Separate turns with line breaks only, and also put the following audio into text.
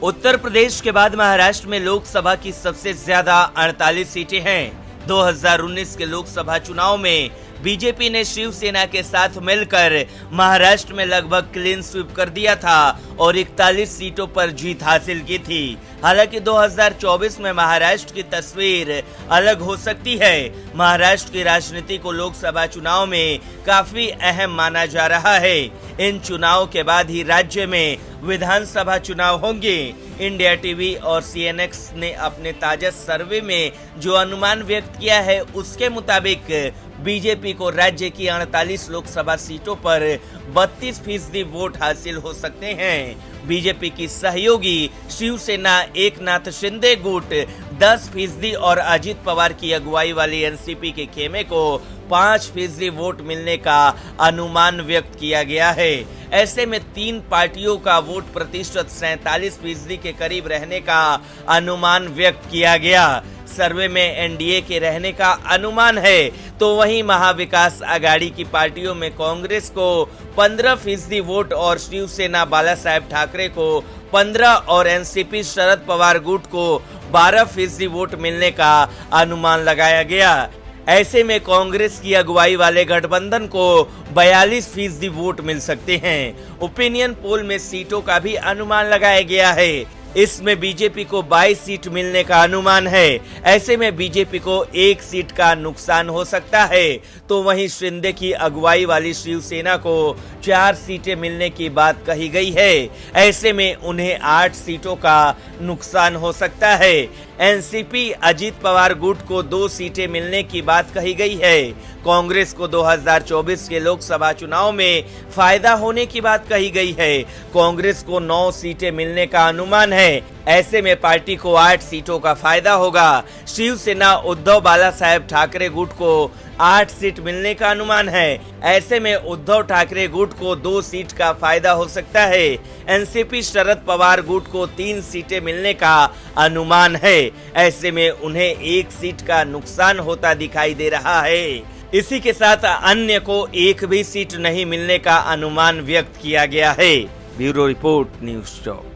उत्तर प्रदेश के बाद महाराष्ट्र में लोकसभा की सबसे ज्यादा 48 सीटें हैं। 2019 के लोकसभा चुनाव में बीजेपी ने शिवसेना के साथ मिलकर महाराष्ट्र में लगभग क्लीन स्वीप कर दिया था और 41 सीटों पर जीत हासिल की थी। हालांकि 2024 में महाराष्ट्र की तस्वीर अलग हो सकती है। महाराष्ट्र की राजनीति को लोकसभा चुनाव में काफी अहम माना जा रहा है। इन चुनाव के बाद ही राज्य में विधानसभा चुनाव होंगे। इंडिया टीवी और सीएनएक्स ने अपने ताजा सर्वे में जो अनुमान व्यक्त किया है उसके मुताबिक बीजेपी को राज्य की 48 लोकसभा सीटों पर 32% वोट हासिल हो सकते हैं। बीजेपी की सहयोगी शिवसेना एकनाथ शिंदे गुट 10% और अजित पवार की अगुवाई वाली एनसीपी के खेमे को 5% वोट मिलने का अनुमान व्यक्त किया गया है। ऐसे में तीन पार्टियों का वोट प्रतिशत 47% के करीब रहने का अनुमान व्यक्त किया गया। सर्वे में एनडीए के रहने का अनुमान है, तो वहीं महाविकास आघाड़ी की पार्टियों में कांग्रेस को 15% वोट और शिवसेना बाला साहेब ठाकरे को 15 और एनसीपी शरद पवार गुट को 12% वोट मिलने का अनुमान लगाया गया। ऐसे में कांग्रेस की अगुवाई वाले गठबंधन को 42% वोट मिल सकते हैं। ओपिनियन पोल में सीटों का भी अनुमान लगाया गया है। इसमें बीजेपी को 22 सीट मिलने का अनुमान है। ऐसे में बीजेपी को 1 सीट का नुकसान हो सकता है, तो वहीं शिंदे की अगुवाई वाली शिवसेना को 4 सीटें मिलने की बात कही गई है। ऐसे में उन्हें 8 सीटों का नुकसान हो सकता है। एनसीपी अजित पवार गुट को 2 सीटें मिलने की बात कही गई है। कांग्रेस को 2024 के लोकसभा चुनाव में फायदा होने की बात कही गई है। कांग्रेस को 9 सीटें मिलने का अनुमान है। ऐसे में पार्टी को 8 सीटों का फायदा होगा। शिवसेना उद्धव बाला साहेब ठाकरे गुट को 8 सीट मिलने का अनुमान है। ऐसे में उद्धव ठाकरे गुट को 2 सीट का फायदा हो सकता है। एनसीपी शरद पवार गुट को 3 सीटें मिलने का अनुमान है। ऐसे में उन्हें 1 सीट का नुकसान होता दिखाई दे रहा है। इसी के साथ अन्य को 1 भी सीट नहीं मिलने का अनुमान व्यक्त किया गया है। Bureau report, news 24।